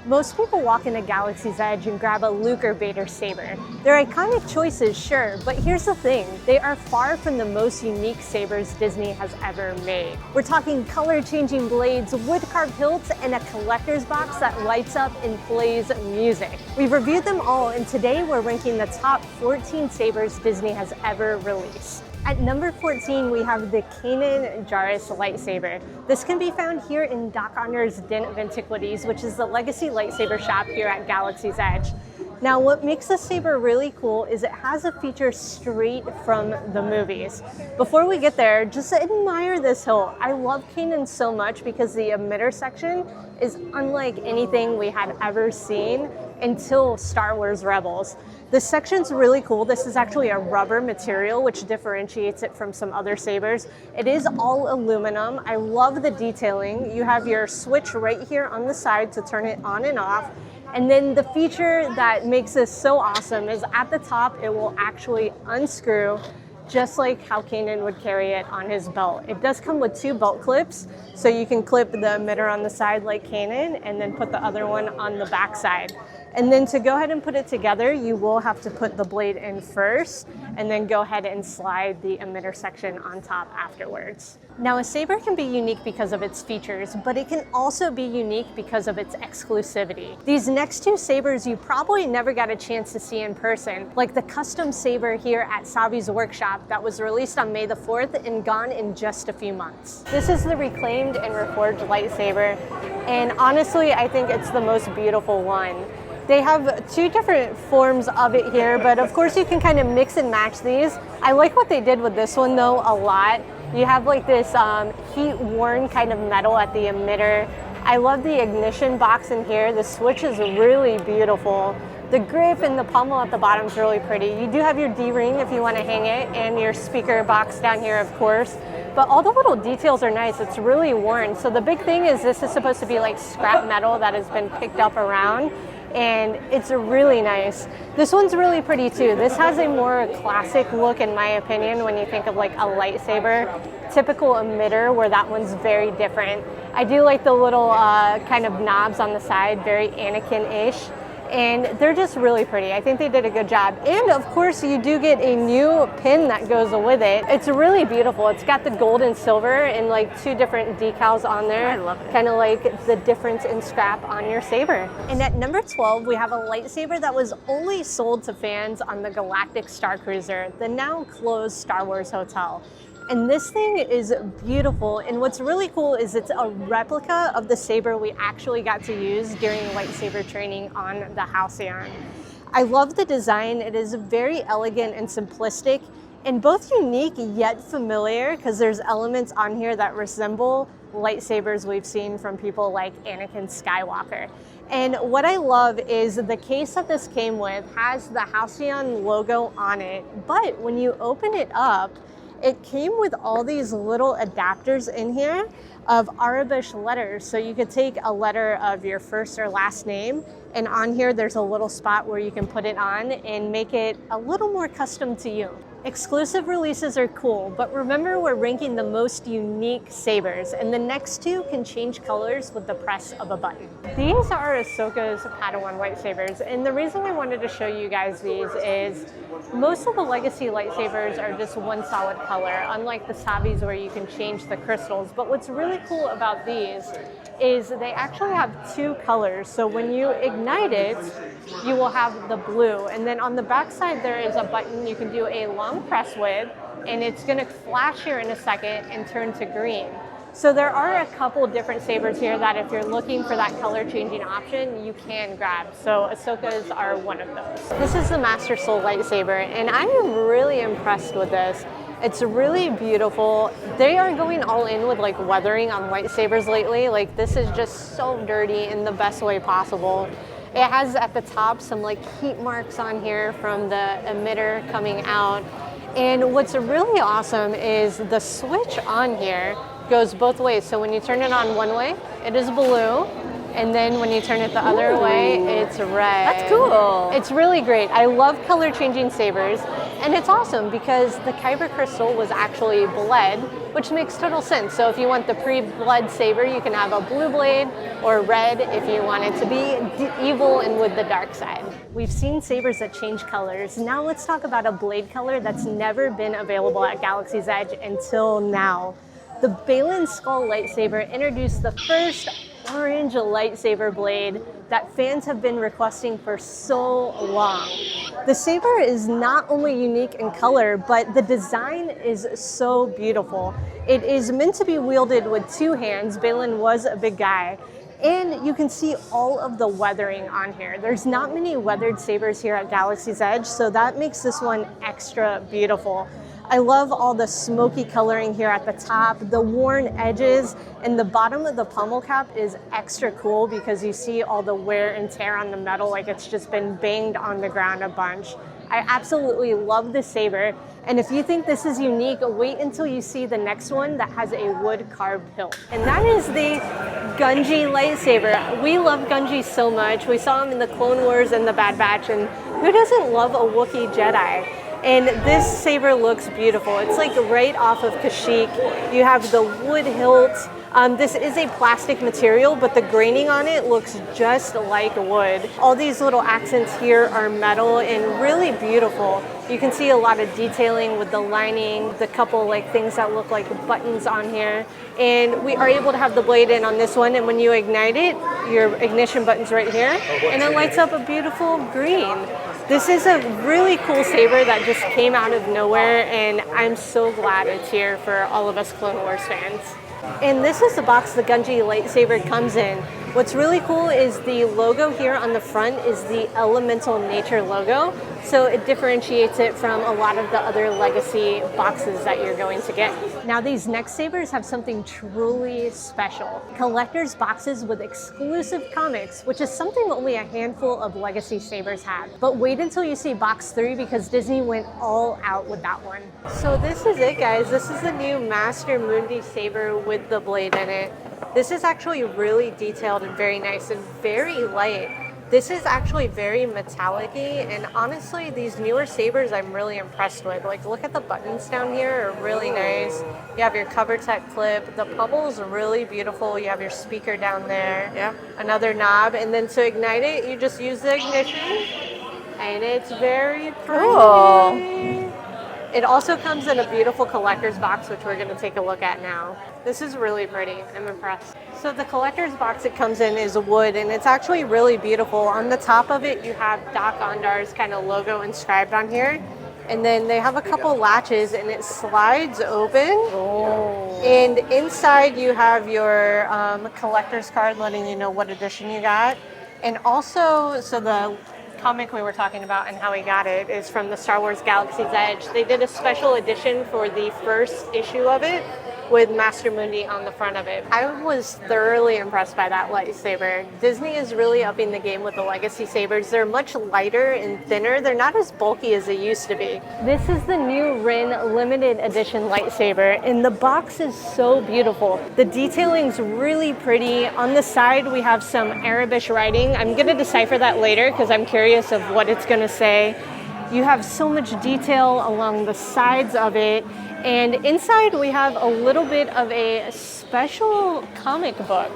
Most people walk into Galaxy's Edge and grab a Luke or Vader saber. They're iconic choices, sure, but here's the thing. They are far from the most unique sabers Disney has ever made. We're talking color-changing blades, wood-carved hilts, and a collector's box that lights up and plays music. We've reviewed them all, and today we're ranking the top 14 sabers Disney has ever released. At number 14, we have the Kanan Jarrus lightsaber. This can be found here in Doc Honor's Den of Antiquities, which is the legacy lightsaber shop here at Galaxy's Edge. Now, what makes this saber really cool is it has a feature straight from the movies. Before we get there, just admire this hilt. I love Kanan so much because the emitter section is unlike anything we had ever seen until Star Wars Rebels. This section's really cool. This is actually a rubber material, which differentiates it from some other sabers. It is all aluminum. I love the detailing. You have your switch right here on the side to turn it on and off. And then the feature that makes this so awesome is at the top, it will actually unscrew just like how Kanan would carry it on his belt. It does come with 2 belt clips, so you can clip the emitter on the side like Kanan and then put the other one on the back side. And then to go ahead and put it together, you will have to put the blade in first and then go ahead and slide the emitter section on top afterwards. Now, a saber can be unique because of its features, but it can also be unique because of its exclusivity. These next 2 sabers you probably never got a chance to see in person, like the custom saber here at Savi's workshop that was released on May the 4th and gone in just a few months. This is the reclaimed and reforged lightsaber, and honestly, I think it's the most beautiful one. They have 2 different forms of it here, but of course you can kind of mix and match these. I like what they did with this one though a lot. You have like this heat-worn kind of metal at the emitter. I love the ignition box in here. The switch is really beautiful. The grip and the pommel at the bottom is really pretty. You do have your D-ring if you want to hang it, and your speaker box down here, of course. But all the little details are nice. It's really worn. So the big thing is this is supposed to be like scrap metal that has been picked up around, and it's really nice. This one's really pretty too. This has a more classic look in my opinion when you think of like a lightsaber. Typical emitter, where that one's very different. I do like the little kind of knobs on the side, very Anakin-ish. And they're just really pretty. I think they did a good job. And of course you do get a new pin that goes with it. It's really beautiful. It's got the gold and silver and like 2 different decals on there. I love it. Kind of like the difference in scrap on your saber. And at number 12, we have a lightsaber that was only sold to fans on the Galactic Star Cruiser, the now closed Star Wars hotel. And this thing is beautiful, and what's really cool is it's a replica of the saber we actually got to use during lightsaber training on the Halcyon. I love the design. It is very elegant and simplistic, and both unique yet familiar, because there's elements on here that resemble lightsabers we've seen from people like Anakin Skywalker. And what I love is the case that this came with has the Halcyon logo on it, but when you open it up, it came with all these little adapters in here of Arabic letters. So you could take a letter of your first or last name, and on here there's a little spot where you can put it on and make it a little more custom to you. Exclusive releases are cool, but remember we're ranking the most unique sabers, and the next 2 can change colors with the press of a button. These are Ahsoka's Padawan lightsabers, and the reason I wanted to show you guys these is most of the legacy lightsabers are just one solid color, unlike the Savis where you can change the crystals. But what's really cool about these is they actually have 2 colors. So when you ignite it, you will have the blue, and then on the back side there is a button you can do a long press with, and it's going to flash here in a second and turn to green. So there are a couple different sabers here that if you're looking for that color changing option, you can grab. So Ahsoka's are one of those. This is the Master Soul lightsaber, and I am really impressed with this. It's really beautiful. They are going all in with like weathering on lightsabers lately. Like this is just so dirty in the best way possible. It has at the top some like heat marks on here from the emitter coming out. And what's really awesome is the switch on here goes both ways. So when you turn it on one way, it is blue. And then when you turn it the other way, it's red. That's cool. It's really great. I love color changing sabers. And it's awesome because the kyber crystal was actually bled which makes total sense. So if you want the pre-blood saber, you can have a blue blade, or red if you want it to be evil and with the dark side. We've seen sabers that change colors. Now let's talk about a blade color that's never been available at Galaxy's Edge until now. The Baylan Skull lightsaber introduced the first orange lightsaber blade that fans have been requesting for so long. The saber is not only unique in color, but the design is so beautiful. It is meant to be wielded with two hands. Baylan was a big guy. And you can see all of the weathering on here. There's not many weathered sabers here at Galaxy's Edge, so that makes this one extra beautiful. I love all the smoky coloring here at the top, the worn edges, and the bottom of the pommel cap is extra cool because you see all the wear and tear on the metal, like it's just been banged on the ground a bunch. I absolutely love this saber, and if you think this is unique, wait until you see the next one that has a wood carved hilt. And that is the Gungi lightsaber. We love Gungi so much. We saw him in the Clone Wars and the Bad Batch, and who doesn't love a Wookiee Jedi? And this saber looks beautiful. It's like right off of Kashyyyk. You have the wood hilt. This is a plastic material, but the graining on it looks just like wood. All these little accents here are metal and really beautiful. You can see a lot of detailing with the lining, the couple like things that look like buttons on here. And we are able to have the blade in on this one, and when you ignite it, your ignition button's right here, and it lights up a beautiful green. This is a really cool saber that just came out of nowhere, and I'm so glad it's here for all of us Clone Wars fans. And this is the box the Gungi lightsaber comes in. What's really cool is the logo here on the front is the elemental nature logo, so it differentiates it from a lot of the other legacy boxes that you're going to get. Now these next sabers have something truly special. Collector's boxes with exclusive comics, which is something only a handful of legacy sabers have. But wait until you see box 3 because Disney went all out with that one. So this is it, guys. This is the new Master Mundi saber with the blade in it. This is actually really detailed and very nice and very light. This is actually very metallic-y, and honestly, these newer sabers I'm really impressed with. Like, look at the buttons down here, are really nice. You have your cover tech clip. The pummel is really beautiful. You have your speaker down there. Yeah. Another knob, and then to ignite it, you just use the ignition, and it's very pretty. Cool. It also comes in a beautiful collector's box, which we're going to take a look at now. This is really pretty. I'm impressed. So the collector's box it comes in is wood, and it's actually really beautiful. On the top of it, you have Doc Ondar's kind of logo inscribed on here. And then they have a couple latches, and it slides open. Oh. And inside, you have your collector's card letting you know what edition you got. And also, so the comic we were talking about and how we got it is from the Star Wars Galaxy's Edge. They did a special edition for the first issue of it with Master Mundi on the front of it. I was thoroughly impressed by that lightsaber. Disney is really upping the game with the legacy sabers. They're much lighter and thinner. They're not as bulky as they used to be. This is the new Rin limited edition lightsaber, and the box is so beautiful. The detailing's really pretty. On the side, we have some Arabic writing. I'm gonna decipher that later because I'm curious of what it's gonna say. You have so much detail along the sides of it. And inside we have a little bit of a special comic book.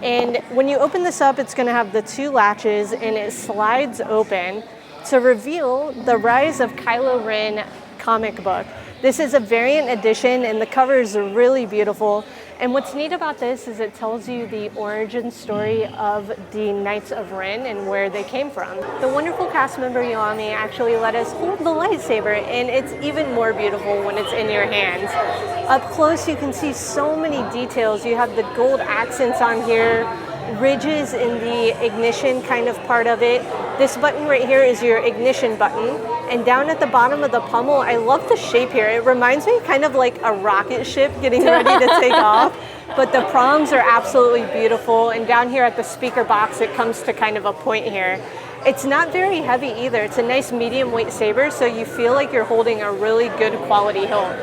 And when you open this up, it's going to have the two latches and it slides open to reveal the Rise of Kylo Ren comic book. This is a variant edition and the cover is really beautiful. And what's neat about this is it tells you the origin story of the Knights of Ren and where they came from. The wonderful cast member Yoami actually let us hold the lightsaber, and it's even more beautiful when it's in your hands. Up close you can see so many details. You have the gold accents on here, ridges in the ignition kind of part of it. This button right here is your ignition button. And down at the bottom of the pommel, I love the shape here. It reminds me kind of like a rocket ship getting ready to take off. But the prongs are absolutely beautiful. And down here at the speaker box, it comes to kind of a point here. It's not very heavy either. It's a nice medium weight saber, so you feel like you're holding a really good quality hilt.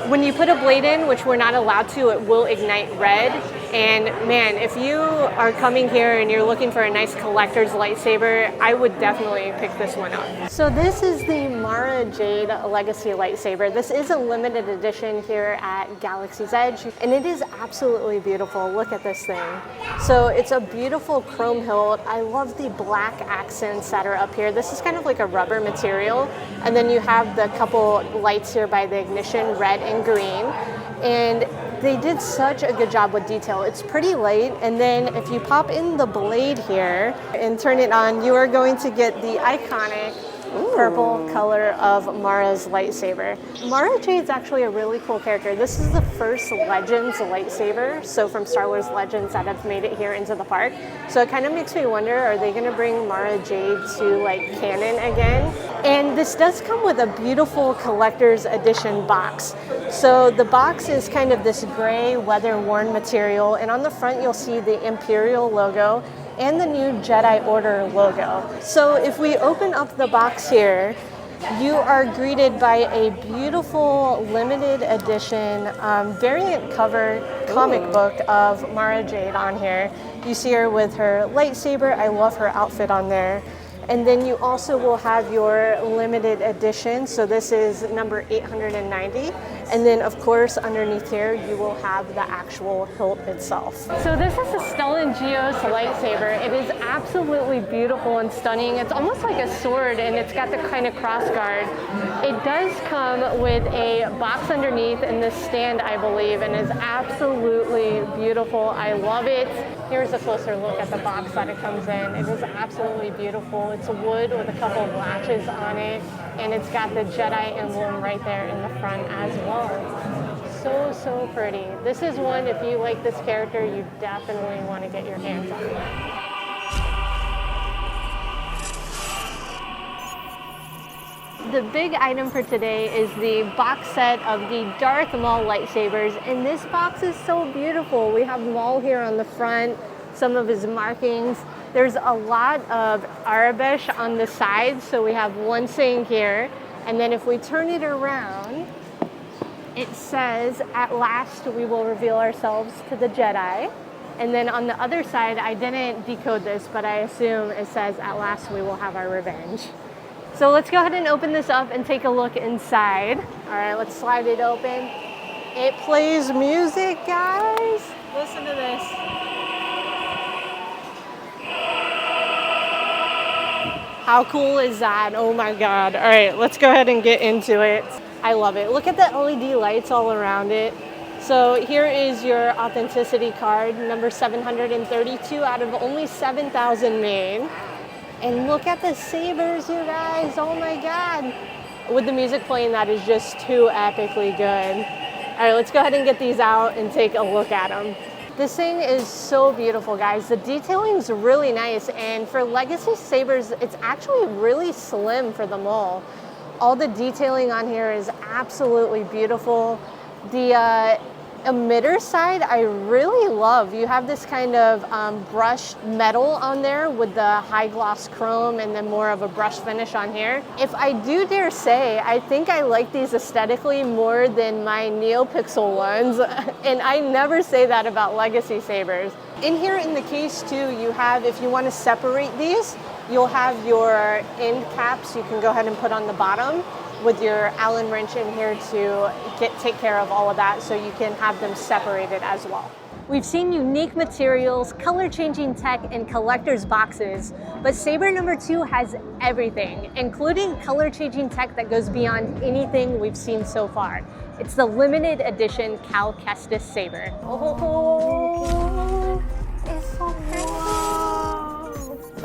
When you put a blade in, which we're not allowed to, it will ignite red. And man, if you are coming here and you're looking for a nice collector's lightsaber, I would definitely pick this one up. So this is the Mara Jade Legacy lightsaber. This is a limited edition here at Galaxy's Edge, and it is absolutely beautiful. Look at this thing. So it's a beautiful chrome hilt. I love the black accents that are up here. This is kind of like a rubber material, and then you have the couple lights here by the ignition, red and green. And they did such a good job with detail. It's pretty light, and then if you pop in the blade here and turn it on, you are going to get the iconic purple color of Mara's lightsaber. Mara Jade's actually a really cool character. This is the first Legends lightsaber, so from Star Wars Legends, that have made it here into the park. So it kind of makes me wonder, are they gonna bring Mara Jade to like canon again? And this does come with a beautiful collector's edition box. So the box is kind of this gray weather-worn material, and on the front you'll see the Imperial logo and the new Jedi Order logo. So if we open up the box here, you are greeted by a beautiful limited edition variant cover comic book of Mara Jade on here. You see her with her lightsaber. I love her outfit on there. And then you also will have your limited edition. So this is number 890. And then of course underneath here you will have the actual hilt itself. So this is a Stellan Gios lightsaber. It is absolutely beautiful and stunning. It's almost like a sword, and it's got the kind of cross guard. It does come with a box underneath and this stand, I believe, and is absolutely beautiful. I love it. Here's a closer look at the box that it comes in. It is absolutely beautiful. It's wood with a couple of latches on it, and it's got the Jedi emblem right there in the front as well. So pretty. This is one, if you like this character, you definitely want to get your hands on it. The big item for today is the box set of the Darth Maul lightsabers, and this box is so beautiful. We have Maul here on the front, some of his markings. There's a lot of Arabish on the sides, so we have one saying here, and then if we turn it around, it says, "At last we will reveal ourselves to the Jedi." And then on the other side, I didn't decode this, but I assume it says, "At last we will have our revenge." So let's go ahead and open this up and take a look inside. All right, let's slide it open. It plays music, guys. Listen to this. How cool is that? Oh my God. All right, let's go ahead and get into it. I love it. Look at the LED lights all around it. So here is your authenticity card, number 732 out of only 7,000 made. And look at the sabers, you guys. Oh my God. With the music playing, that is just too epically good. All right, let's go ahead and get these out and take a look at them. This thing is so beautiful, guys. The detailing is really nice. And for Legacy sabers, it's actually really slim for the Maul. All the detailing on here is absolutely beautiful. The emitter side I really love. You have this kind of brushed metal on there with the high gloss chrome and then more of a brush finish on here. If I do dare say, I think I like these aesthetically more than my NeoPixel ones. And I never say that about Legacy sabers. In here in the case too, you have, if you want to separate these, you'll have your end caps you can go ahead and put on the bottom with your Allen wrench in here to take care of all of that, so you can have them separated as well. We've seen unique materials, color-changing tech, and collector's boxes, but saber number 2 has everything, including color-changing tech that goes beyond anything we've seen so far. It's the limited edition Cal Kestis saber. Oh, it's so heavy.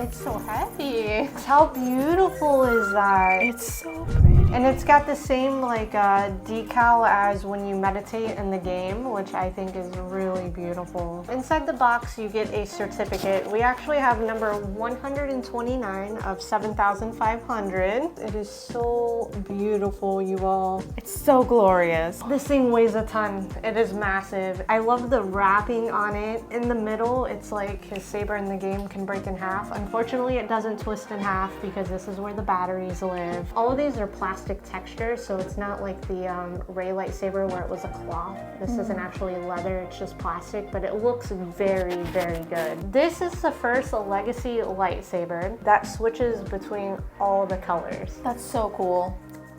It's so heavy. How beautiful is that? It's so pretty. And it's got the same like decal as when you meditate in the game, which I think is really beautiful. Inside the box, you get a certificate. We actually have number 129 of 7,500. It is so beautiful, you all. It's so glorious. This thing weighs a ton. It is massive. I love the wrapping on it. In the middle, it's like his saber in the game can break in half. Unfortunately, it doesn't twist in half because this is where the batteries live. All of these are plastic plastic texture, so it's not like the Ray lightsaber where it was a cloth. This isn't actually leather, it's just plastic, but it looks very, very good. This is the first legacy lightsaber that switches between all the colors. That's so cool.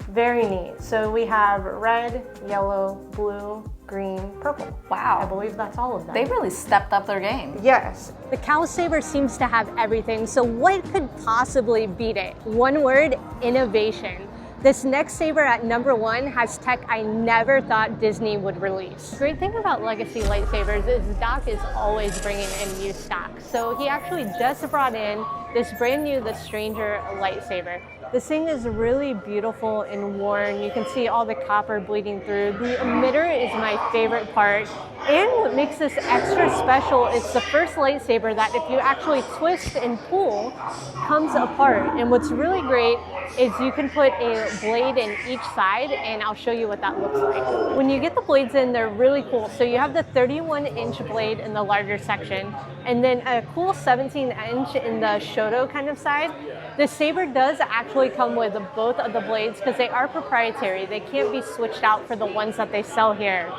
Very neat. So we have red, yellow, blue, green, purple. Wow. I believe that's all of them. They really stepped up their game. Yes. The Cal Saber seems to have everything, so what could possibly beat it? One word, innovation. This next saber at #1 has tech I never thought Disney would release. The great thing about legacy lightsabers is Doc is always bringing in new stock. So he actually just brought in this brand new The Stranger lightsaber. This thing is really beautiful and worn. You can see all the copper bleeding through. The emitter is my favorite part. And what makes this extra special is the first lightsaber that if you actually twist and pull, comes apart. And what's really great is you can put a blade in each side, and I'll show you what that looks like. When you get the blades in, they're really cool. So you have the 31-inch blade in the larger section, and then a cool 17-inch in the Shoto kind of side. The saber does actually come with both of the blades because they are proprietary. They can't be switched out for the ones that they sell here.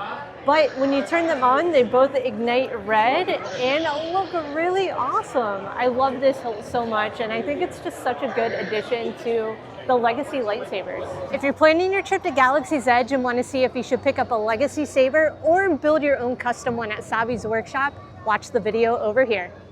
But when you turn them on, they both ignite red and look really awesome. I love this hilt so much, and I think it's just such a good addition to the legacy lightsabers. If you're planning your trip to Galaxy's Edge and want to see if you should pick up a legacy saber or build your own custom one at Savi's workshop, watch the video over here.